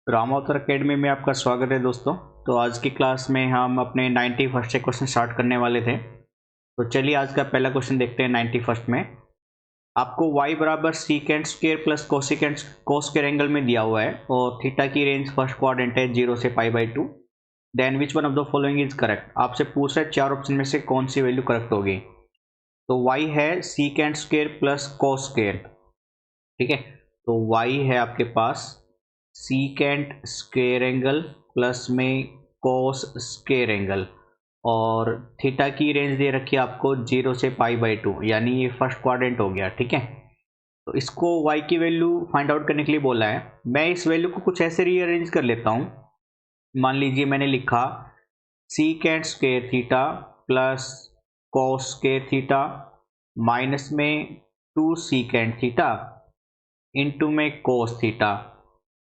रामावतार academy में आपका स्वागत है दोस्तों। तो आज की क्लास में हम अपने 91st से क्वेश्चन स्टार्ट करने वाले थे। तो चलिए आज का पहला क्वेश्चन देखते हैं। 91st में आपको y बराबर secant square plus cosecant cos square angle में दिया हुआ है और थीटा की रेंज फर्स्ट क्वाड्रेंट है 0 से π/2। Then which one of the following is correct. आपसे पूछ रहा है चार ऑप्शन में से कौन सी वैल्यू करेक्ट होगी। तो y है secant square plus cos square, ठीक है। तो y है आपके पास सीकेंट स्क्वायर एंगल प्लस में कोस स्क्वायर एंगल और थीटा की रेंज दे रखी है आपको 0 से π/2, यानी ये फर्स्ट क्वाड्रेंट हो गया, ठीक है। तो इसको y की वैल्यू फाइंड आउट करने के लिए बोला है। मैं इस वैल्यू को कुछ ऐसे रीअरेंज कर लेता हूँ। मान लीजिए मैंने लिखा secant square theta plus cos square theta minus में 2 सीकेंट थीटा इंटू में कोस थीटा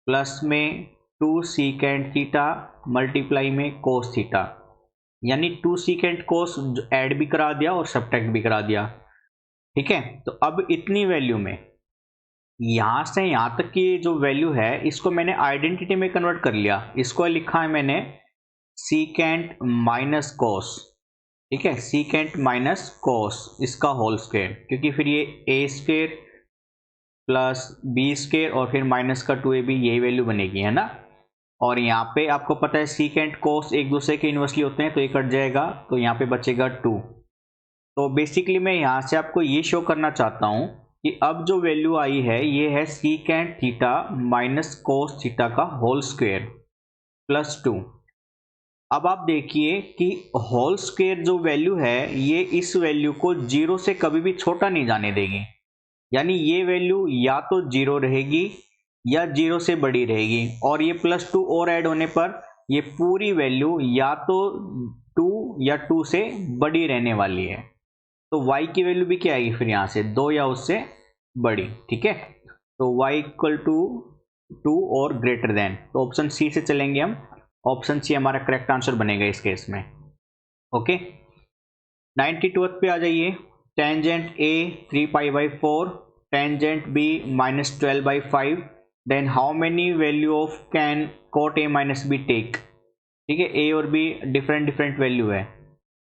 प्लस में 2 सीकेंट थीटा मल्टीप्लाई में कोस थीटा, यानी 2 सीकेंट कोस ऐड भी करा दिया और सब्ट्रैक्ट भी करा दिया, ठीक है। तो अब इतनी वैल्यू में यहां से यहां तक की जो वैल्यू है इसको मैंने आइडेंटिटी में कन्वर्ट कर लिया। इसको लिखा है मैंने सीकेंट माइनस कोस, ठीक है, सीकेंट माइनस कोस इसका होल स्क्वायर, क्योंकि फिर ये ए स्क्वायर प्लस बी स्क्वायर और फिर माइनस का 2ab यही वैल्यू बनेगी, है ना। और यहाँ पे आपको पता है सीकेंट कोस एक दूसरे के इन्वर्सली होते हैं, तो ये कट जाएगा, तो यहाँ पे बचेगा 2। तो बेसिकली मैं यहाँ से आपको ये शो करना चाहता हूँ कि अब जो वैल्यू आई है ये है secant theta minus cos theta का होल स्क्वायर प्लस 2। अब आप देखिए कि होल स्क्वायर जो वैल्यू है ये इस वैल्यू को 0 से कभी भी छोटा नहीं जाने देगी, यानी ये वैल्यू या तो 0 रहेगी या 0 से बड़ी रहेगी, और ये प्लस 2 और ऐड होने पर ये पूरी वैल्यू या तो 2 या 2 से बड़ी रहने वाली है। तो y की वैल्यू भी क्या आएगी फिर यहाँ से 2 या उससे बड़ी, ठीक है। तो y इक्वल टू 2 और ग्रेटर देन, तो ऑप्शन सी से चलेंगे हम। ऑप्शन सी हमारा करेक्ट आंसर बनेगा इस केस में, ओके। 92 पे आ जाइए। Tangent a 3π/4, tangent b -12/5, then how many value of can cot a minus B take, ठीक है। a और b डिफरेंट वैल्यू है,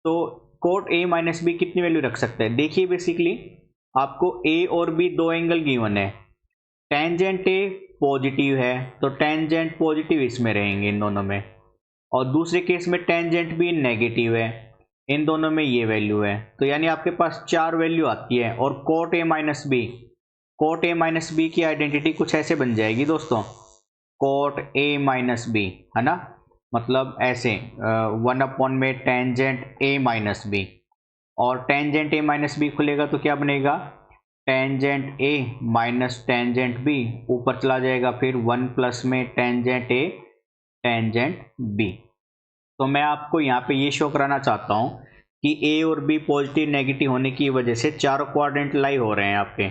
तो कोट a माइनस बी कितनी वैल्यू रख सकते हैं। देखिए बेसिकली आपको a और b दो एंगल गिवन है। टेंजेंट a पॉजिटिव है तो टेंजेंट पॉजिटिव इसमें रहेंगे इन दोनों में, और दूसरे केस में टेंजेंट b नेगेटिव है, इन दोनों में ये वैल्यू है। तो यानी आपके पास 4 वैल्यू आती है, और कोट a माइनस बी की आइडेंटिटी कुछ ऐसे बन जाएगी दोस्तों, कोट a माइनस बी, है ना, मतलब ऐसे 1 में टेंजेंट a माइनस बी, और टेंजेंट a माइनस बी खुलेगा तो क्या बनेगा, tangent a minus tangent b, ऊपर चला जाएगा फिर 1 प्लस में टेंजेंट a टेंजेंट b। तो मैं आपको यहाँ पे ये शो कराना चाहता हूँ कि a और b पॉजिटिव नेगेटिव होने की वजह से चारों क्वाड्रेंट लाई हो रहे हैं आपके।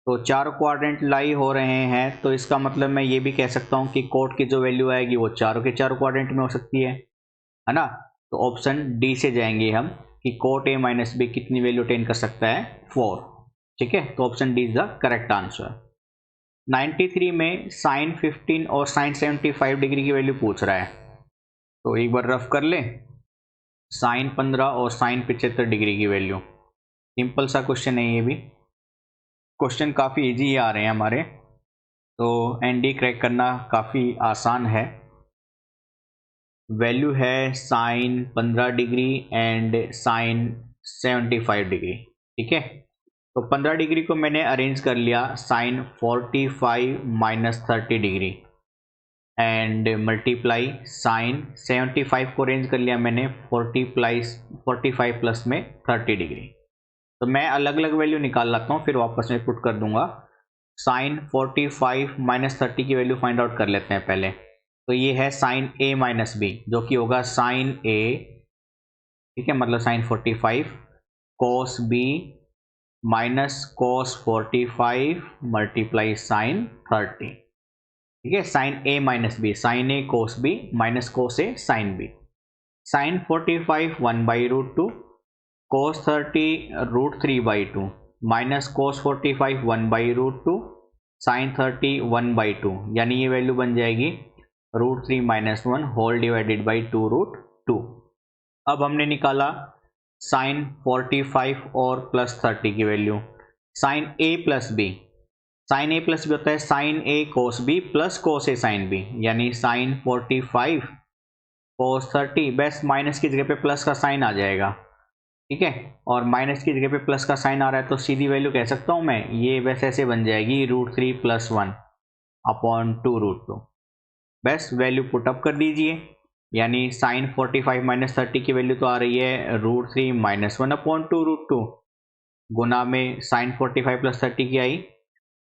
तो चारों क्वाड्रेंट लाई हो रहे हैं तो इसका मतलब मैं ये भी कह सकता हूँ कि कोट की जो वैल्यू आएगी वो चारों के चारों क्वाड्रेंट में हो सकती है ना। तो ऑप्शन डी से जाएंगे हम कि कोट a माइनस बी कितनी वैल्यू अटेन कर सकता है 4, ठीक है। तो option D is the correct answer. 93 में साइन 15 और साइन 75 डिग्री की वैल्यू पूछ रहा है, तो एक बार रफ कर ले। साइन 15 और साइन 75 डिग्री की वैल्यू, सिंपल सा क्वेश्चन है ये भी। क्वेश्चन काफ़ी इजी आ रहे हैं हमारे, तो एनडी क्रैक करना काफ़ी आसान है। वैल्यू है sine 15 degree and sine 75 degree, ठीक है। तो 15 डिग्री को मैंने अरेंज कर लिया sine 45 minus 30 degree and multiply sine 75 को अरेंज कर लिया मैंने 45 प्लस में 30 डिग्री। तो मैं अलग अलग वैल्यू निकाल लाता हूँ फिर वापस में पुट कर दूंगा। साइन 45 माइनस 30 की वैल्यू फाइंड आउट कर लेते हैं पहले। तो ये है साइन a माइनस बी, जो कि होगा साइन a, ठीक है, मतलब sine 45 cos b minus cos 45 multiply sine 30, ठीक है। Sine a minus B, sine a cos b minus cos a sine b। Sine 45 1/√2, cos 30 √3/2 minus cos 45 1/√2, sine 30 1/2, यानी ये वैल्यू बन जाएगी √3 - 1 होल डिवाइडेड बाई 2√2। अब हमने निकाला साइन 45 और प्लस 30 की वैल्यू। साइन ए प्लस बी, साइन ए प्लस बी होता है साइन ए कोस बी प्लस कोस ए साइन बी, यानी साइन 45 कोस 30, बस माइनस की जगह पे प्लस का साइन आ जाएगा, ठीक है। और माइनस की जगह पे प्लस का साइन आ रहा है तो सीधी वैल्यू कह सकता हूँ मैं, ये बस ऐसे बन जाएगी √3 + 1 अपॉन 2√2। बस वैल्यू पुटअप कर दीजिए, यानी साइन 45 - 30 की वैल्यू तो आ रही है √3 - 1 अपॉन 2√2, गुना में साइन 45 + 30 की आई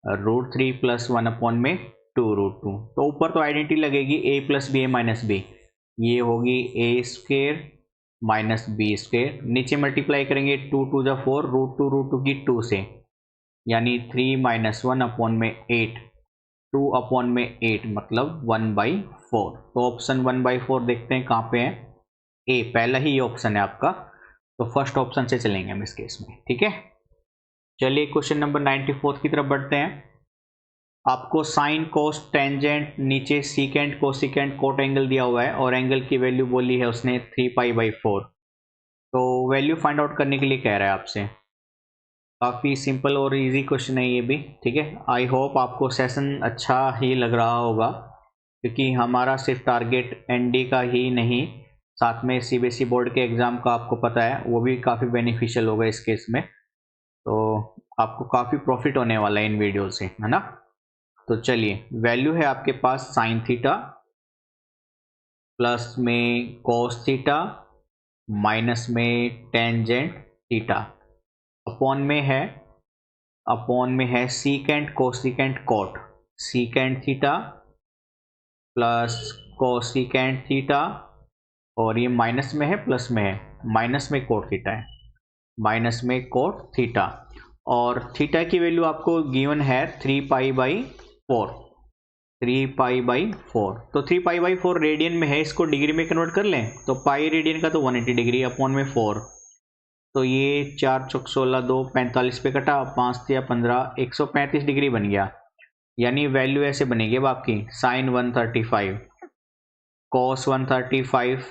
√3 + 1 अपॉन में 2√2। तो ऊपर तो आइडेंटिटी लगेगी a + b a - b, ये होगी a² - b²। नीचे मल्टीप्लाई करेंगे 2 × 2 = 4, √2 की 2 से, यानी 3 - 1 अपॉन में 8, 2 अपॉन में 8 मतलब 1/4। तो ऑप्शन 1/4 देखते हैं कहाँ पे है, ए, पहला ही ऑप्शन है आपका, तो फर्स्ट ऑप्शन से चलेंगे हम इस केस में, ठीक है। चलिए क्वेश्चन नंबर 94 की तरफ बढ़ते हैं। आपको साइन कोस टेंजेंट, नीचे सीकेंट कोसिकेंट कोट एंगल दिया हुआ है और एंगल की वैल्यू बोली है उसने 3π/4। तो वैल्यू फाइंड आउट करने के लिए कह रहा है आपसे। काफ़ी सिंपल और इजी क्वेश्चन है ये भी, ठीक है। आई होप आपको सेशन अच्छा ही लग रहा होगा, क्योंकि हमारा सिर्फ टारगेट एनडी का ही नहीं, साथ में सीबीएसई बोर्ड के एग्ज़ाम का आपको पता है वो भी काफ़ी बेनिफिशियल होगा इस केस में। तो आपको काफ़ी प्रॉफिट होने वाला है इन वीडियो से, है ना। तो चलिए, वैल्यू है आपके पास साइन थीटा, प्लस में कोस थीटा, माइनस में टेंजेंट थीटा, अपॉन में है secant cosecant cot, secant theta plus cosecant theta, और ये माइनस में है प्लस में है, माइनस में कोट थीटा है, माइनस में कोट थीटा। और थीटा की वैल्यू आपको गिवन है 3π/4, 3π/4। तो 3π/4 रेडियन में है, इसको डिग्री में कन्वर्ट कर लें तो पाई रेडियन का तो 180 डिग्री अपॉन में 4, तो ये 4 × 16 2 45 पे कटा, 5 × 15 135 डिग्री बन गया। यानी वैल्यू ऐसे बनेगी अब आपकी साइन 135 कॉस 135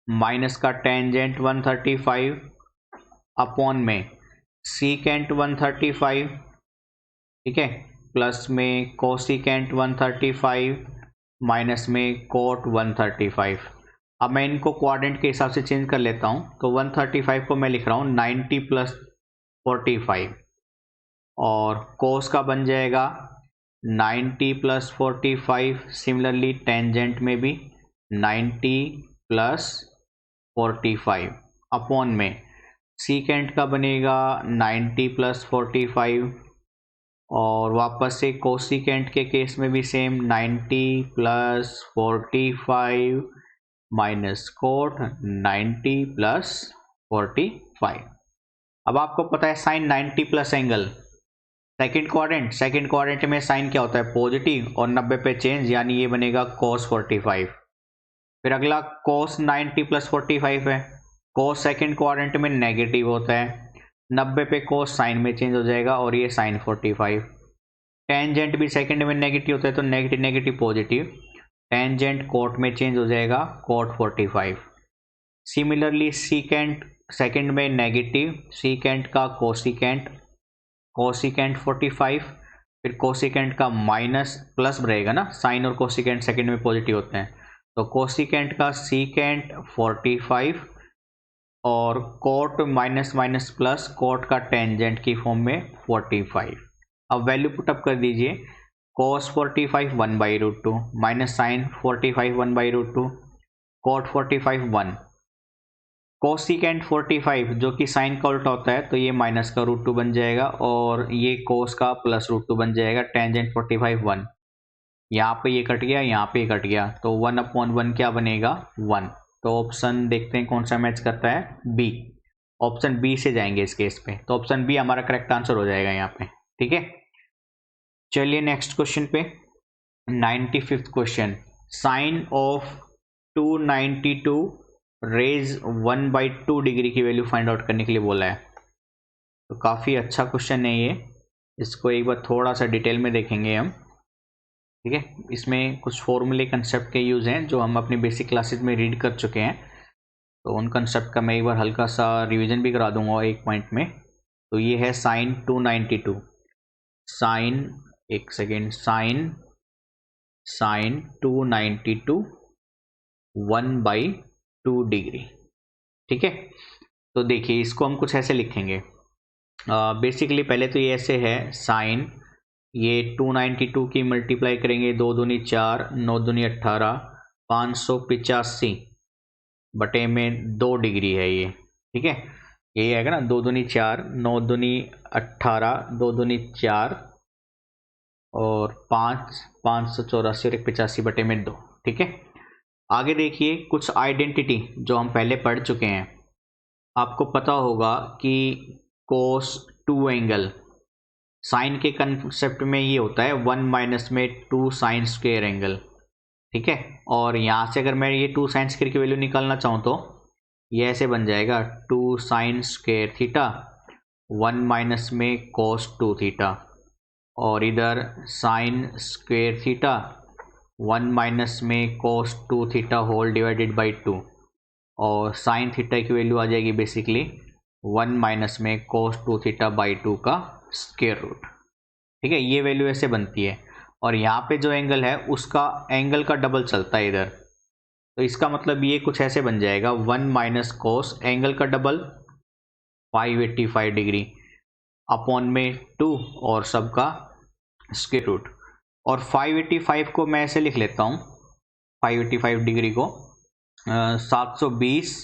माइनस का टेंजेंट 135 अपॉन में सीकेंट 135, ठीक है, प्लस में कोसिकेंट 135 माइनस में कोट 135। अब मैं इनको क्वाड्रेंट के हिसाब से चेंज कर लेता हूँ, तो 135 को मैं लिख रहा हूँ 90 + 45, और कोस का बन जाएगा 90 + 45, सिमिलरली टेंजेंट में भी 90 + 45 अपॉन में सीकेंट का बनेगा 90 + 45, और वापस से कोसिकेंट के केस में भी सेम 90 + 45 माइनस कोट 90 + 45। अब आपको पता है sine 90 plus angle second quadrant में साइन क्या होता है, पॉजिटिव, और 90 पे चेंज, यानी ये बनेगा cos 45। फिर अगला cos 90 + 45 है, cos सेकंड क्वाड्रेंट में नेगेटिव होता है, 90 पे cos साइन में चेंज हो जाएगा और ये साइन 45। टेंजेंट भी सेकंड में नेगेटिव होता है तो negative negative positive, tangent cot में चेंज हो जाएगा कोट 45। सिमिलरली सीकेंट सेकंड में नेगेटिव, सीकेंट का कोसिकेंट, कोसिकेंट 45, फिर कोसिकेंट का माइनस प्लस रहेगा ना, साइन और कोसिकेंट सेकंड में पॉजिटिव होते हैं, तो कोसिकेंट का सीकेंट 45, और cot minus minus plus cot का टेंजेंट की फॉर्म में 45। अब वैल्यू पुटअप कर दीजिए, cos 45 1/√2 minus sine 45 1/√2, cot 45 1, cosecant 45 जो कि साइन का उल्टा होता है तो ये माइनस का √2 बन जाएगा, और ये कोस का प्लस √2 बन जाएगा, टेंजेंट 45 1, यहाँ पे ये कट गया, यहाँ पे ये कट गया, तो 1/1 क्या बनेगा 1। तो ऑप्शन देखते हैं कौन सा मैच करता है, बी, ऑप्शन बी से जाएंगे इस केस पे, तो ऑप्शन बी हमारा करेक्ट आंसर हो जाएगा यहाँ पे, ठीक है। चलिए नेक्स्ट क्वेश्चन पे, 95th क्वेश्चन, साइन ऑफ 292 रेज 1/2 डिग्री की वैल्यू फाइंड आउट करने के लिए बोला है। तो काफ़ी अच्छा क्वेश्चन है ये, इसको एक बार थोड़ा सा डिटेल में देखेंगे हम। ठीक है, इसमें कुछ फॉर्मूले कंसेप्ट के यूज़ हैं जो हम अपनी बेसिक क्लासेस में रीड कर चुके हैं, तो उन कंसेप्ट का मैं एक बार हल्का सा रिवीजन भी करा दूंगा एक पॉइंट में। तो ये है साइन 292, साइन, एक सेकेंड, साइन 292 1/2 डिग्री। ठीक है, तो देखिए इसको हम कुछ ऐसे लिखेंगे। बेसिकली पहले तो ये ऐसे है, साइन ये 292 की मल्टीप्लाई करेंगे, 2 दूनी 4, 9 दूनी 18, 585 बटे में 2 डिग्री है ये। ठीक है, यही आएगा ना, 2 दूनी 4, 9 दूनी 18, 2 दूनी 4 और 5, 584 और 85 बटे में 2। ठीक है, आगे देखिए कुछ आइडेंटिटी जो हम पहले पढ़ चुके हैं। आपको पता होगा कि कोस 2 एंगल, साइन के कंसेप्ट में ये होता है 1 माइनस में 2 साइन स्क्वायर एंगल। ठीक है, और यहाँ से अगर मैं ये 2 साइन स्क्वायर की वैल्यू निकालना चाहूँ तो ये ऐसे बन जाएगा 2 साइन स्क्वायर थीटा 1 माइनस में कोस 2 थीटा, और इधर साइन स्क्वायर थीटा 1 माइनस में कोस 2 थीटा होल डिवाइडेड बाई 2, और साइन थीटा की वैल्यू आ जाएगी बेसिकली 1 माइनस में कोस 2 थीटा बाई 2 का स्क्वायर रूट। ठीक है, ये वैल्यू ऐसे बनती है, और यहाँ पे जो एंगल है उसका एंगल का डबल चलता है इधर, तो इसका मतलब ये कुछ ऐसे बन जाएगा 1 माइनस कोस एंगल का डबल 585 डिग्री अपॉन में 2 और सबका स्क्वायर रूट। और 585 को मैं ऐसे लिख लेता हूँ, 585 डिग्री को 720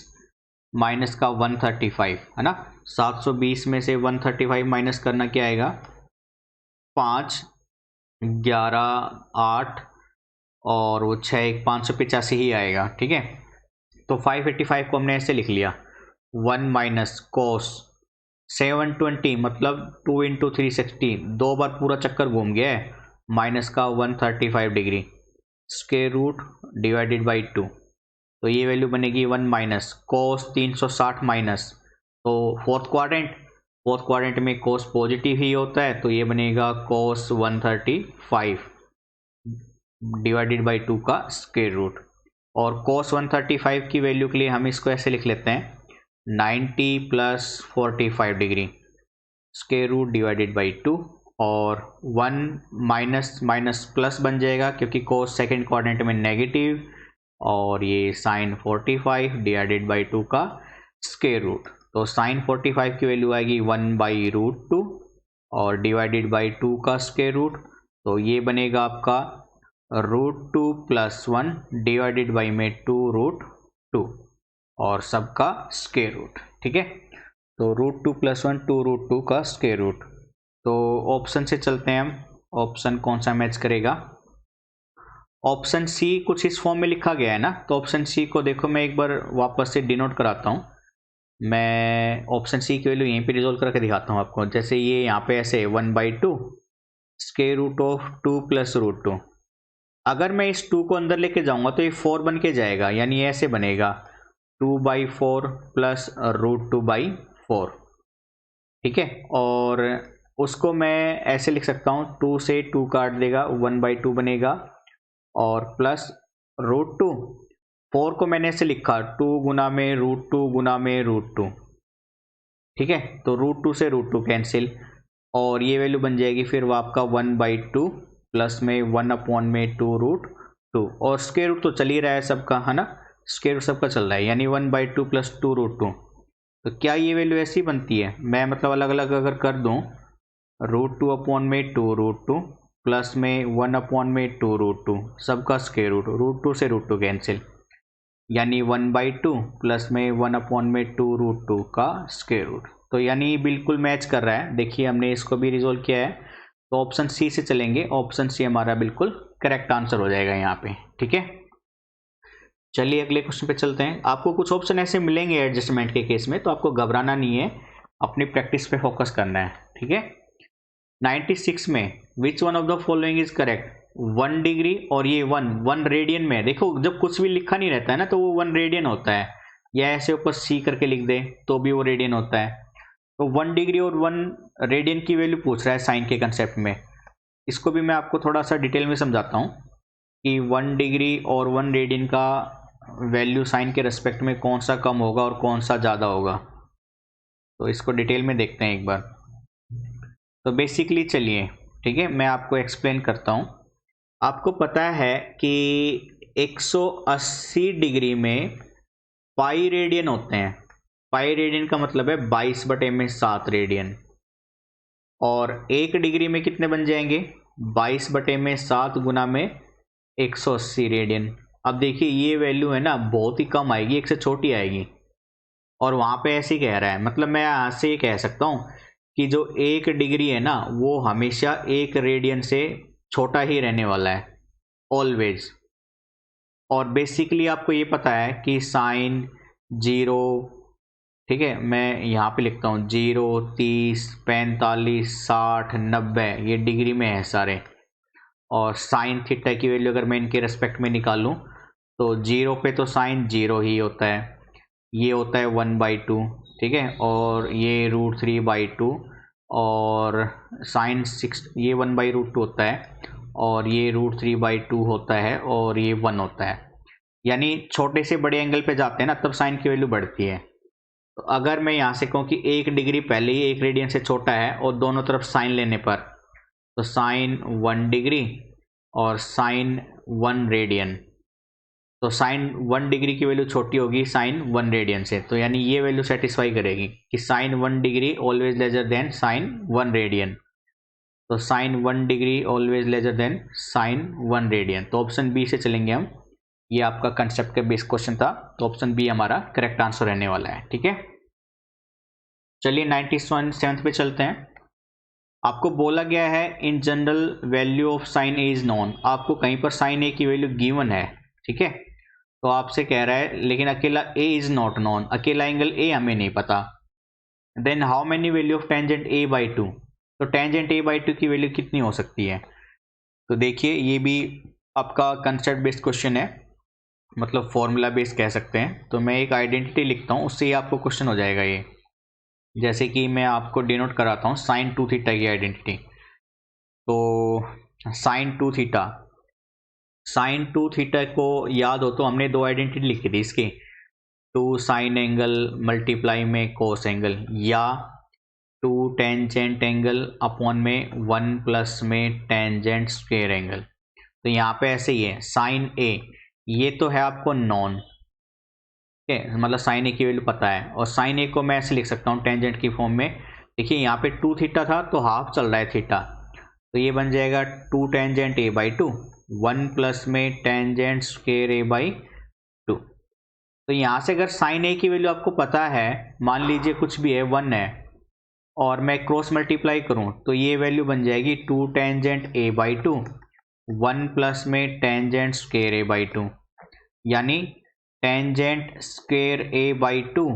माइनस का 135 है ना। 720 में से 135 माइनस करना क्या आएगा, 5, 11, 8 और वो 6, 585 ही आएगा। ठीक है, तो 585 को हमने ऐसे लिख लिया 1 माइनस कोस 720 मतलब 2 इंटू 360, 2 बार पूरा चक्कर घूम गया है, माइनस का 135 degree square root divided by 2, तो ये वैल्यू बनेगी 1 माइनस कोस 360 माइनस, तो फोर्थ क्वाड्रेंट में कोस पॉजिटिव ही होता है, तो ये बनेगा कोस 135 डिवाइडेड बाई 2 का स्क्वायर रूट। और कोस 135 की वैल्यू के लिए हम इसको ऐसे लिख लेते हैं 90 plus 45 degree square root divided by 2, और 1 माइनस माइनस प्लस बन जाएगा क्योंकि कोस सेकेंड क्वाड्रेंट में नेगेटिव, और ये साइन 45 डिवाइडेड बाई 2 का स्क्वायर रूट, तो साइन 45 की वैल्यू आएगी 1/√2 और डिवाइडेड बाई 2 का स्क्वायर रूट, तो ये बनेगा आपका √2 + 1 डिवाइडेड बाई में 2√2 और सबका स्क्वायर रूट। ठीक है, तो √2 + 1 2√2 का स्क्वायर रूट। तो ऑप्शन से चलते हैं हम, ऑप्शन कौन सा मैच करेगा। ऑप्शन सी कुछ इस फॉर्म में लिखा गया है ना, तो ऑप्शन सी को देखो मैं एक बार वापस से डिनोट कराता हूँ। मैं ऑप्शन सी की वैल्यू यहीं पे रिजोल्व करके दिखाता हूँ आपको। जैसे ये यहाँ पे ऐसे 1/2 स्क्वायर रूट ऑफ 2 + √2, अगर मैं इस 2 को अंदर लेके जाऊंगा तो ये 4 बन के जाएगा, यानी ऐसे बनेगा 2/4 + √2/4। ठीक है, और उसको मैं ऐसे लिख सकता हूँ, 2 से 2 काट देगा 1/2 बनेगा, और प्लस √2, 4 को मैंने ऐसे लिखा 2 गुना में √2 गुना में √2। ठीक है, तो √2 से √2 कैंसिल, और ये वैल्यू बन जाएगी फिर वो आपका 1/2 प्लस में 1 में 2√2, और स्क्वायर रूट तो चल ही रहा है सबका, है ना, स्क्वायर रूट सबका चल रहा है, यानी 1/2 + 2√2। तो क्या ये वैल्यू ऐसी बनती है, मैं मतलब अलग अलग अगर कर दूं, √2 में 2√2 प्लस में 1 में 2√2 सबका स्क्वायर रूट, √2 से √2 कैंसिल, यानी 1/2 प्लस में 1 में 2√2 का स्क्वायर रूट। तो यानी बिल्कुल मैच कर रहा है। देखिए हमने इसको भी रिजोल्व किया है, तो ऑप्शन सी से चलेंगे, ऑप्शन सी हमारा बिल्कुल करेक्ट आंसर हो जाएगा यहाँ पे। ठीक है, चलिए अगले क्वेश्चन पे चलते हैं। आपको कुछ ऑप्शन ऐसे मिलेंगे एडजस्टमेंट के केस में, तो आपको घबराना नहीं है, अपनी प्रैक्टिस पे फोकस करना है। ठीक है, 96 में विच one of the following is correct, 1 degree और ये 1 रेडियन में। देखो जब कुछ भी लिखा नहीं रहता है ना तो वो 1 रेडियन होता है, या ऐसे ऊपर सी करके लिख दे तो भी वो रेडियन होता है। तो 1 डिग्री और 1 रेडियन की वैल्यू पूछ रहा है साइन के कंसेप्ट में, इसको भी मैं आपको थोड़ा सा डिटेल में समझाता हूँ कि 1 डिग्री और 1 रेडियन का वैल्यू साइन के रेस्पेक्ट में कौन सा कम होगा और कौन सा ज़्यादा होगा। तो इसको डिटेल में देखते हैं एक बार। तो बेसिकली चलिए, ठीक है, मैं आपको एक्सप्लेन करता हूँ। आपको पता है कि 180 डिग्री में पाई रेडियन होते हैं। पाई रेडियन का मतलब है 22/7 रेडियन। और 1 डिग्री में कितने बन जाएंगे? 22/7 गुना में 180 रेडियन। अब देखिए ये वैल्यू है ना, बहुत ही कम आएगी, एक से छोटी आएगी। और वहाँ पे ऐसे ही कह रहा है, मतलब मैं यहाँ से ये कह सकता हूँ कि जो 1 डिग्री है ना, वो हमेशा 1 रेडियन से छोटा ही रहने वाला है, ऑलवेज। और बेसिकली आपको ये पता है कि साइन 0, ठीक है, मैं यहाँ पे लिखता हूँ 0, 30, 45, 60, 90, ये डिग्री में है सारे। और साइन थीटा की वैल्यू अगर मैं इनके रेस्पेक्ट में निकालूँ तो 0 पे तो साइन 0 ही होता है, ये होता है 1/2, ठीक है, और ये √3/2, और साइन 6 ये 1/√2 होता है, और ये √3/2 होता है, और ये 1 होता है। यानी छोटे से बड़े एंगल पे जाते हैं ना, तब साइन की वैल्यू बढ़ती है। तो अगर मैं यहाँ से कहूँ कि 1 डिग्री पहले ही 1 रेडियन से छोटा है और दोनों तरफ साइन लेने पर, तो साइन 1 डिग्री और साइन 1 रेडियन, तो साइन 1 डिग्री की वैल्यू छोटी होगी साइन 1 रेडियन से। तो यानी ये वैल्यू सेटिस्फाई करेगी कि sine 1 degree always lesser than sine 1 radian. तो sine 1 degree always lesser than sine 1 radian. तो ऑप्शन बी से चलेंगे हम। ये आपका कंसेप्ट का बेस क्वेश्चन था, तो ऑप्शन बी हमारा करेक्ट आंसर रहने वाला है, ठीक है। चलिए 97 पे चलते हैं। आपको बोला गया है in general value of sine A is known. आपको कहीं पर साइन ए की वैल्यू गिवन है, ठीक है, तो आपसे कह रहा है लेकिन अकेला ए इज नॉट नोन, अकेला एंगल ए हमें नहीं पता। Then how many value of tangent a/2। तो टेंजेंट a/2 की वैल्यू कितनी हो सकती है? तो देखिए ये भी आपका कंसेप्ट बेस्ड क्वेश्चन है, मतलब फॉर्मूला बेस्ड कह सकते हैं। तो मैं एक आइडेंटिटी लिखता हूँ, उससे ही आपको क्वेश्चन हो जाएगा ये। जैसे कि मैं आपको डिनोट कराता हूँ साइन 2 थीटा की आइडेंटिटी। तो साइन 2 थीटा, साइन 2 थीटा को याद हो तो हमने 2 आइडेंटिटी लिखी थी इसकी, 2 साइन एंगल मल्टीप्लाई में कोस एंगल, या 2 टेंजेंट एंगल अपॉन में 1 प्लस में टेंजेंट स्क्वायर एंगल। तो यहाँ पे ऐसे ही है, साइन ए ये तो है आपको नॉन, ठीक है, मतलब साइन ए की वैल्यू पता है। और साइन ए को मैं ऐसे लिख सकता हूँ टेंजेंट की फॉर्म में। देखिए यहाँ पे 2 थीटा था तो हाफ चल रहा है थीटा, तो ये बन जाएगा 2 टेंजेंट a/2, 1 प्लस में टेंजेंट स्क्वायर a/2। तो यहाँ से अगर साइन ए की वैल्यू आपको पता है, मान लीजिए कुछ भी है 1 है, और मैं क्रॉस मल्टीप्लाई करूँ तो ये वैल्यू बन जाएगी 2 टेंजेंट a/2, 1 प्लस में टेंजेंट स्क्वायर a/2, यानी tangent square a/2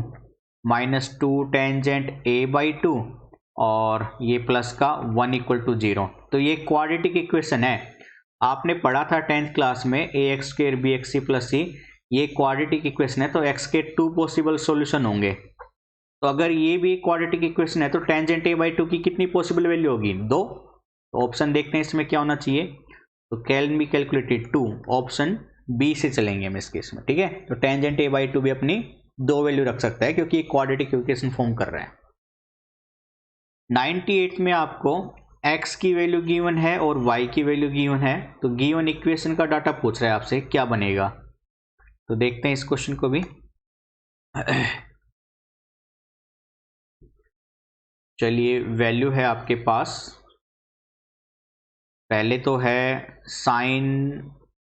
minus 2 tangent a/2, और ये प्लस का 1 = 0। तो ये क्वाड्रेटिक इक्वेशन है, आपने पढ़ा था 10th क्लास में ax² bxc + c, ये क्वाड्रेटिक इक्वेशन है, तो x के 2 पॉसिबल सॉल्यूशन होंगे। तो अगर ये भी क्वाड्रेटिक इक्वेशन है तो टेंजेंट a/2 की कितनी पॉसिबल वैल्यू होगी? 2। तो ऑप्शन देखते हैं इसमें क्या होना चाहिए। तो can be calculated 2, option B से चलेंगे हम इस केस में, ठीक है। तो टेंजेंट a/2 भी अपनी 2 वैल्यू रख सकता है क्योंकि क्वाड्रेटिक इक्वेशन फॉर्म कर रहा है। 98 में आपको x की वैल्यू गिवन है और y की वैल्यू गिवन है। तो गिवन इक्वेशन का डाटा पूछ रहा है आपसे क्या बनेगा। तो देखते हैं इस क्वेश्चन को भी। चलिए वैल्यू है आपके पास, पहले तो है साइन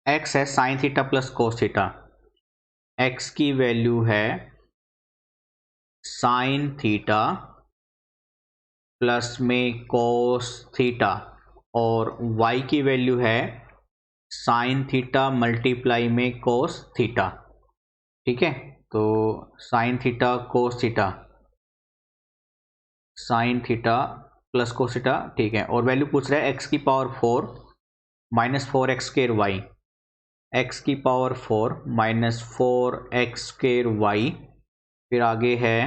x है sign theta plus cos theta, x की वैल्यू है साइन थीटा प्लस में कोस थीटा, और y की वैल्यू है साइन थीटा मल्टीप्लाई में कोस थीटा, ठीक है। तो sine theta cos theta, sign theta plus cos theta, ठीक है। और वैल्यू पूछ रहा है x⁴ minus 4x² y, x⁴ minus 4x² y, फिर आगे है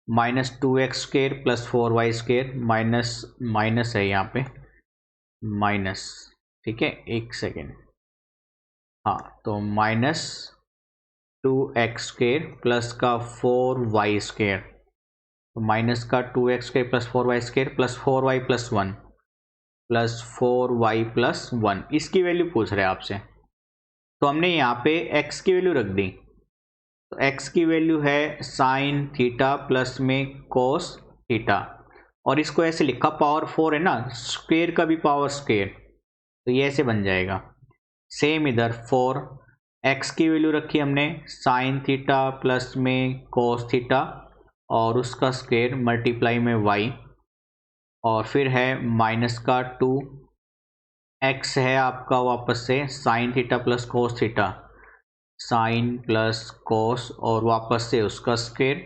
-2x² + 4y² माइनस है यहाँ पे, माइनस, ठीक है, एक सेकेंड, हाँ, तो माइनस 2x² प्लस का 4y², तो माइनस का 2x² plus 4y² plus 4y plus 1 plus 4y plus 1, इसकी वैल्यू पूछ रहे हैं आपसे। तो हमने यहाँ पे x की वैल्यू रख दी, तो x की वैल्यू है साइन थीटा प्लस में कोस थीटा, और इसको ऐसे लिखा, पावर 4 है ना, स्क्वेयर का भी पावर स्क्वेयर, तो ये ऐसे बन जाएगा। सेम इधर 4, x की वैल्यू रखी हमने साइन थीटा प्लस में कोस थीटा और उसका स्क्वेयर मल्टीप्लाई में y, और फिर है माइनस का 2, x है आपका वापस से sine theta plus cos theta, sine plus cos और वापस से उसका square,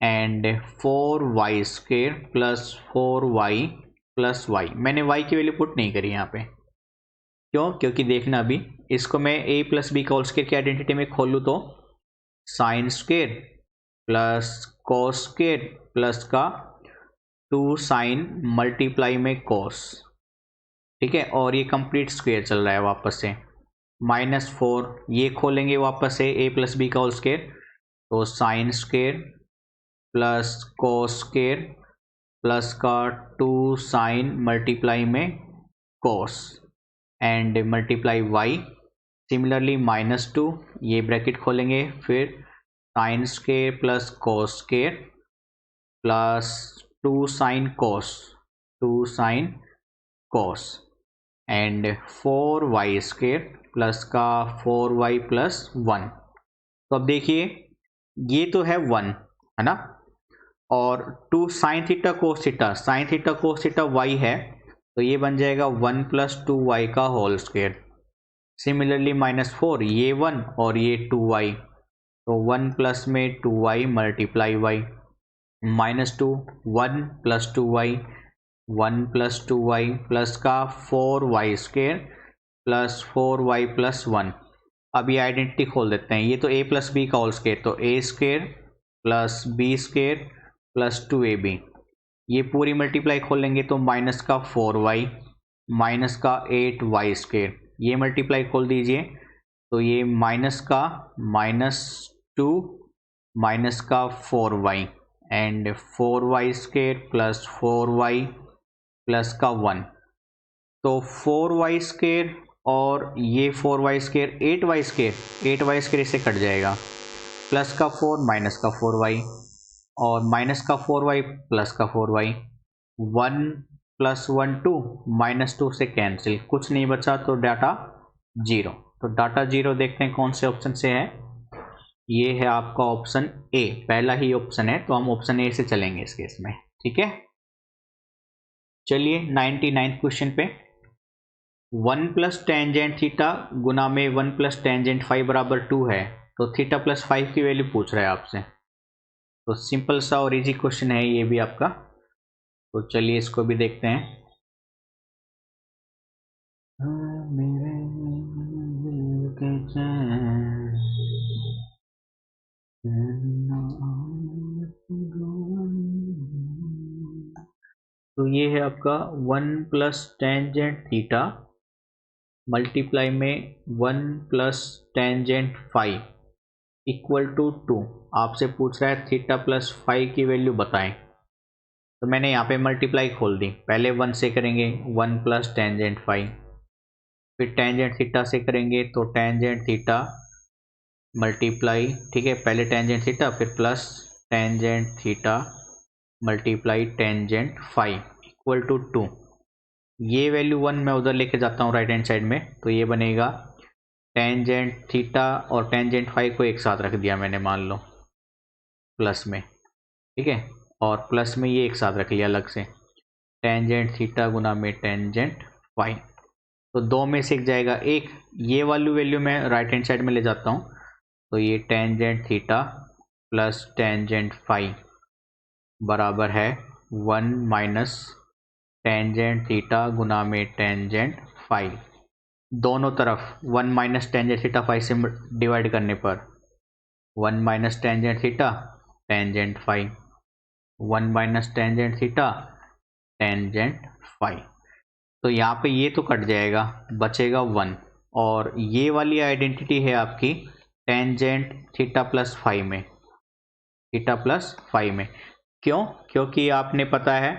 and 4y² plus 4y plus y। मैंने y की वैल्यू पुट नहीं करी यहाँ पे, क्यों? क्योंकि देखना अभी इसको मैं a प्लस बी का होल स्क्वेयर की आइडेंटिटी में खोलूँ तो sine square plus cos square plus का 2 साइन मल्टीप्लाई में कोस, ठीक है, और ये कंप्लीट स्क्वेयर चल रहा है वापस से, -4, ये खोलेंगे वापस से a प्लस बी का होल स्क्वेयर, तो sine square plus cos square plus का 2 साइन मल्टीप्लाई में कोस एंड मल्टीप्लाई y, सिमिलरली -2, ये ब्रैकेट खोलेंगे, फिर sine square plus cos square plus 2 sine cos and 4y² plus का 4y प्लस 1। तो अब देखिए ये तो है 1, है ना, और 2 sine theta cos theta y है, तो ये बन जाएगा 1 प्लस 2y का होल स्क्वेयर। सिमिलरली -4, ये 1 और ये 2y, तो 1 प्लस में 2y multiply y, -2, 1 plus 2y, 1 plus 2y plus का 4y² प्लस 4y प्लस 1। अब ये आइडेंटिटी खोल देते हैं, ये तो a प्लस बी का होल स्क्वेयर, तो a² plus b² plus 2ab, ये पूरी मल्टीप्लाई खोलेंगे तो माइनस का 4y माइनस का 8y², ये मल्टीप्लाई खोल दीजिए तो ये माइनस का -2 माइनस का 4y and 4y² plus 4y plus का 1, तो 4y² और ये 4y², 8y² इससे कट जाएगा, प्लस का 4 माइनस का 4y और माइनस का 4y प्लस का 4y, 1 प्लस 1 2, -2 से कैंसिल, कुछ नहीं बचा तो डाटा 0। तो डाटा 0 देखते हैं कौन से ऑप्शन से है, ये है आपका ऑप्शन ए, पहला ही ऑप्शन है, तो हम ऑप्शन ए से चलेंगे इस केस में, ठीक है। चलिए 99 क्वेश्चन पे, 1 प्लस टेंजेंट थीटा गुना में 1 प्लस टेंजेंट फाई बराबर 2 है, तो थीटा प्लस 5 की वैल्यू पूछ रहा है आपसे। तो सिंपल सा और इजी क्वेश्चन है ये भी आपका, तो चलिए इसको भी देखते हैं। तो ये है आपका 1 प्लस टेंजेंट थीटा मल्टीप्लाई में 1 plus tangent phi equal to 2। आपसे पूछ रहा है थीटा प्लस फाई की वैल्यू बताएं, तो मैंने यहाँ पे मल्टीप्लाई खोल दी, पहले 1 से करेंगे 1 प्लस टेंजेंट फाई, फिर टेंजेंट थीटा से करेंगे तो टेंजेंट थीटा मल्टीप्लाई, ठीक है, पहले टेंजेंट थीटा फिर plus tangent theta multiply tangent phi equal to 2। ये वैल्यू 1 मैं उधर लेके जाता हूँ राइट हैंड साइड में, तो ये बनेगा टेंजेंट थीटा और टेंजेंट फाई को एक साथ रख दिया मैंने, मान लो प्लस में, ठीक है, और प्लस में ये एक साथ रख लिया अलग से, टेंजेंट थीटा गुना में टेंजेंट फाई, तो 2 में से एक जाएगा एक, ये वाली वैल्यू मैं राइट हैंड साइड में ले जाता हूँ, तो ये tangent theta plus tangent phi बराबर है 1 माइनस टेंजेंट थीटा गुना में टेंजेंट फाई, दोनों तरफ 1 माइनस टेंजेंट थीटा फाई से डिवाइड करने पर 1 minus tangent theta tangent phi, 1 minus tangent theta tangent phi, तो यहाँ पे ये तो कट जाएगा, बचेगा 1। और ये वाली आइडेंटिटी है आपकी टेंजेंट थीटा प्लस फाई में, थीटा प्लस फाई में। क्यों? क्योंकि आपने पता है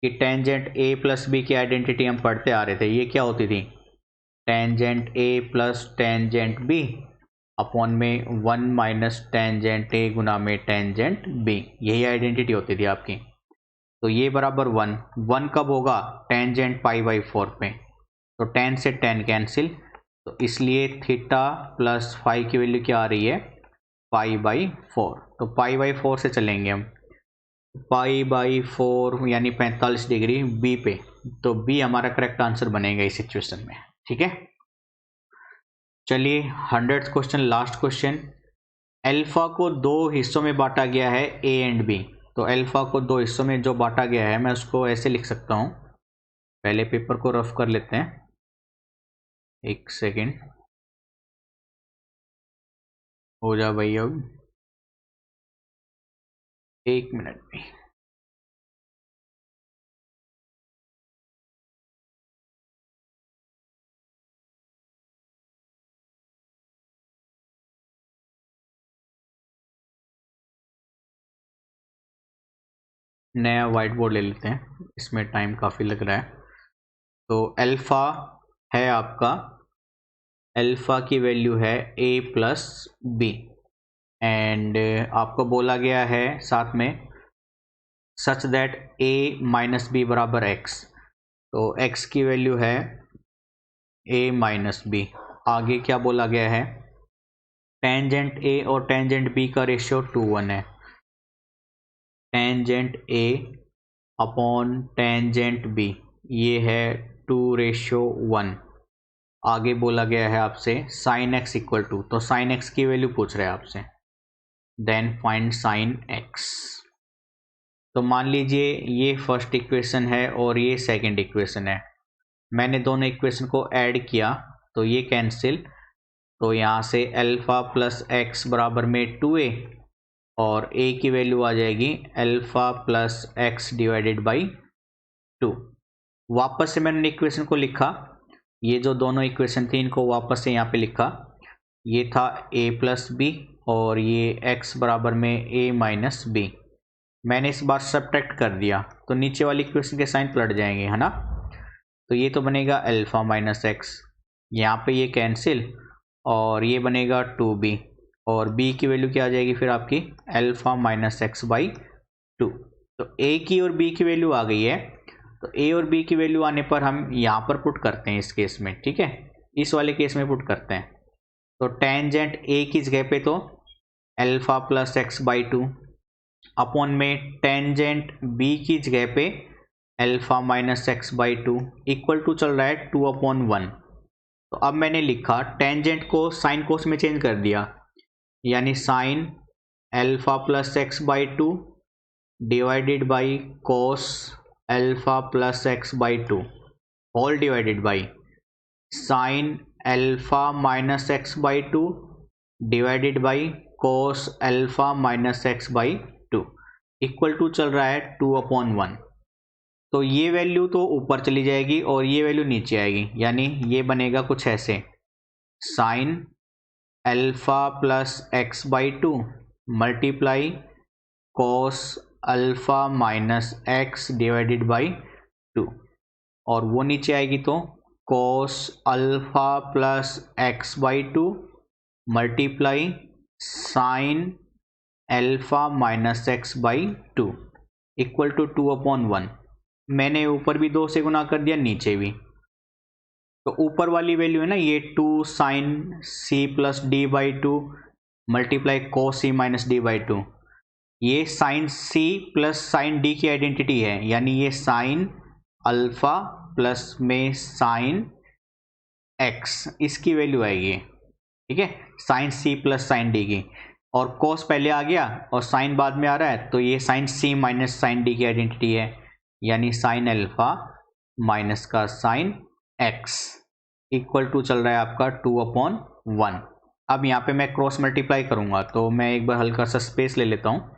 कि टेंजेंट ए प्लस बी की आइडेंटिटी हम पढ़ते आ रहे थे। ये क्या होती थी? Tangent A plus tangent B upon में 1 माइनस टेंजेंट ए गुना में टेंजेंट बी, यही आइडेंटिटी होती थी आपकी। तो ये बराबर 1 कब होगा? टेंजेंट पाई बाई 4 पे। तो 10 से 10 कैंसिल, तो इसलिए थीटा प्लस फाई की वैल्यू क्या आ रही है? Pi by 4। तो पाई बाई 4 से चलेंगे हम, पाई बाई 4 यानी 45 डिग्री बी पे। तो बी हमारा करेक्ट आंसर बनेगा इस सिचुएशन में। ठीक है, चलिए 100th question, last question. Alpha को दो हिस्सों में बांटा गया है, ए एंड बी। तो अल्फा को दो हिस्सों में जो बांटा गया है, मैं उसको ऐसे लिख सकता हूँ। पहले पेपर को रफ कर लेते हैं, एक सेकेंड, हो जा भाई, अब 1 मिनट में। नया वाइट बोर्ड ले लेते हैं, इसमें टाइम काफ़ी लग रहा है। तो अल्फा है आपका, अल्फा की वैल्यू है a प्लस बी, एंड आपको बोला गया है साथ में such that a minus B बराबर x। तो x की वैल्यू है a माइनस बी। आगे क्या बोला गया है? टेंजेंट a और टेंजेंट b का रेशियो 2:1 है। Tangent a upon tangent b, ये है 2:1। आगे बोला गया है आपसे साइन x इक्वल टू, तो साइन x की वैल्यू पूछ रहे हैं आपसे, देन फाइंड साइन x। तो मान लीजिए ये फर्स्ट इक्वेशन है और ये सेकंड इक्वेशन है। मैंने दोनों इक्वेशन को ऐड किया तो ये कैंसिल, तो यहाँ से अल्फा प्लस एक्स बराबर में 2a, और a की वैल्यू आ जाएगी alpha plus x divided by 2। वापस से मैंने इक्वेशन को लिखा, ये जो दोनों इक्वेशन थी इनको वापस से यहाँ पे लिखा। ये था a प्लस बी और ये x बराबर में a माइनस बी। मैंने इस बार सब्ट्रैक्ट कर दिया तो नीचे वाली इक्वेशन के साइन पलट जाएंगे, है ना। तो ये तो बनेगा अल्फा माइनस एक्स, यहाँ पे ये कैंसिल, और ये बनेगा 2b, और b की वैल्यू क्या आ जाएगी फिर आपकी? Alpha minus X by 2। तो a की और b की वैल्यू आ गई है, तो a और b की वैल्यू आने पर हम यहाँ पर पुट करते हैं इस केस में। ठीक है, इस वाले केस में पुट करते हैं। तो टेंजेंट a की जगह पे तो alpha plus X by 2 upon में टेंजेंट b की जगह पे alpha minus X by 2 equal to चल रहा है 2/1। तो अब मैंने लिखा टेंजेंट को साइन कोस में चेंज कर दिया, यानी sine alpha plus X by 2 divided by cos alpha plus X by 2 whole divided by sine alpha minus X by 2 divided by cos alpha minus X by 2 equal to चल रहा है 2/1। तो ये value तो ऊपर चली जाएगी और ये वैल्यू नीचे आएगी, यानी ये बनेगा कुछ ऐसे, sine alpha plus X by 2 multiply cos alpha minus X divided by 2, और वो नीचे आएगी तो cos alpha plus X by 2 multiply sine alpha minus X by 2 equal to 2/1। मैंने ऊपर भी 2 से गुना कर दिया, नीचे भी। तो ऊपर वाली वैल्यू है ना ये 2 sine C plus D by 2 multiply cos C minus D by 2, ये sine C plus sine D की आइडेंटिटी है, यानी ये साइन अल्फा प्लस में साइन एक्स, इसकी वैल्यू आएगी। ठीक है, sine C plus sine D की, और कोस पहले आ गया और साइन बाद में आ रहा है, तो ये साइन सी माइनस साइन डी की आइडेंटिटी है, यानी साइन अल्फा माइनस का साइन एक्स इक्वल टू चल रहा है आपका 2/1। अब यहाँ पे मैं क्रॉस मल्टीप्लाई करूँगा, तो मैं एक बार हल्का सा स्पेस ले लेता हूँ।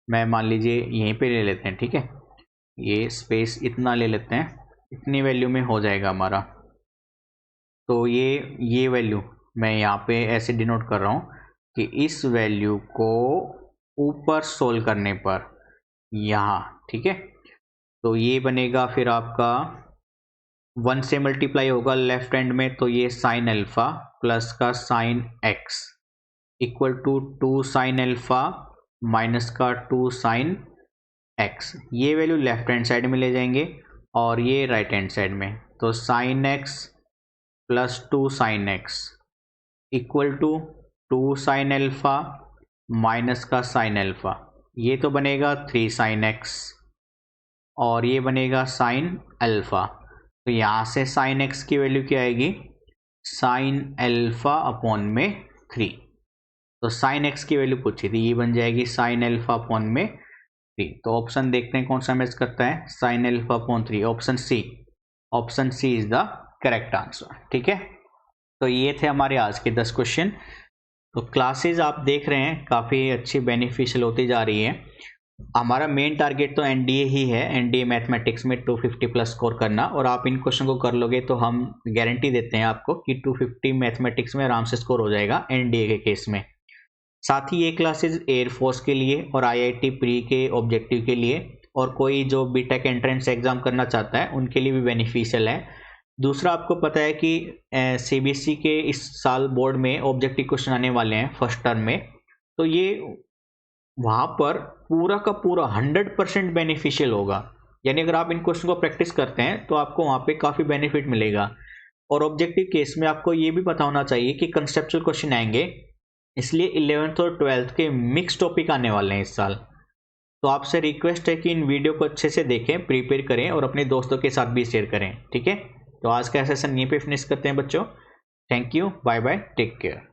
मैं मान लीजिए यहीं पे ले लेते हैं, ठीक है, ये स्पेस इतना ले लेते हैं, इतनी वैल्यू में हो जाएगा हमारा। तो ये वैल्यू मैं यहाँ पे ऐसे डिनोट कर रहा हूँ कि इस वैल्यू को ऊपर सोल्व करने पर यहाँ, ठीक है, तो ये बनेगा फिर आपका 1 से मल्टीप्लाई होगा लेफ्ट हैंड में, तो ये साइन अल्फा प्लस का sine X equal to 2 sine alpha minus का 2 साइन एक्स। ये वैल्यू लेफ्ट हैंड साइड में ले जाएंगे और ये राइट हैंड साइड में, तो sine X plus 2 sine X equal to 2 sine alpha minus का साइन अल्फा, ये तो बनेगा 3 साइन एक्स और ये बनेगा साइन अल्फा। तो यहाँ से साइन एक्स की वैल्यू क्या आएगी, साइन अल्फा अपॉन में 3। तो साइन एक्स की वैल्यू पूछी थी, ये बन जाएगी साइन अल्फा अपॉन में 3। तो ऑप्शन देखते हैं कौन सा मैच करता है, sine alpha upon 3, option C. Option C is the correct answer, ठीक है। तो ये थे हमारे आज के 10 क्वेश्चन। तो क्लासेस आप देख रहे हैं काफ़ी अच्छी बेनिफिशियल होती जा रही है। हमारा मेन टारगेट तो एनडीए ही है, एनडीए मैथमेटिक्स में 250 प्लस स्कोर करना, और आप इन क्वेश्चन को कर लोगे तो हम गारंटी देते हैं आपको कि 250 मैथमेटिक्स में आराम से स्कोर हो जाएगा एनडीए के केस में। साथ ही ये क्लासेस एयरफोर्स के लिए और आईआईटी प्री के ऑब्जेक्टिव के लिए और कोई जो बीटेक एंट्रेंस एग्जाम करना चाहता है उनके लिए भी बेनिफिशियल है। दूसरा, आपको पता है कि सीबीएसई के इस साल बोर्ड में ऑब्जेक्टिव क्वेश्चन आने वाले हैं फर्स्ट टर्म में, तो ये वहाँ पर पूरा का पूरा 100% बेनिफिशियल होगा। यानी अगर आप इन क्वेश्चन को प्रैक्टिस करते हैं तो आपको वहाँ पे काफ़ी बेनिफिट मिलेगा। और ऑब्जेक्टिव केस में आपको ये भी पता होना चाहिए कि कंसेप्चुअल क्वेश्चन आएंगे, इसलिए 11th और 12th के मिक्स टॉपिक आने वाले हैं इस साल। तो आपसे रिक्वेस्ट है कि इन वीडियो को अच्छे से देखें, प्रिपेयर करें और अपने दोस्तों के साथ भी शेयर करें, ठीक है। तो आज का सेशन यहीं पे फिनिश करते हैं बच्चों। Thank you, bye bye, take care.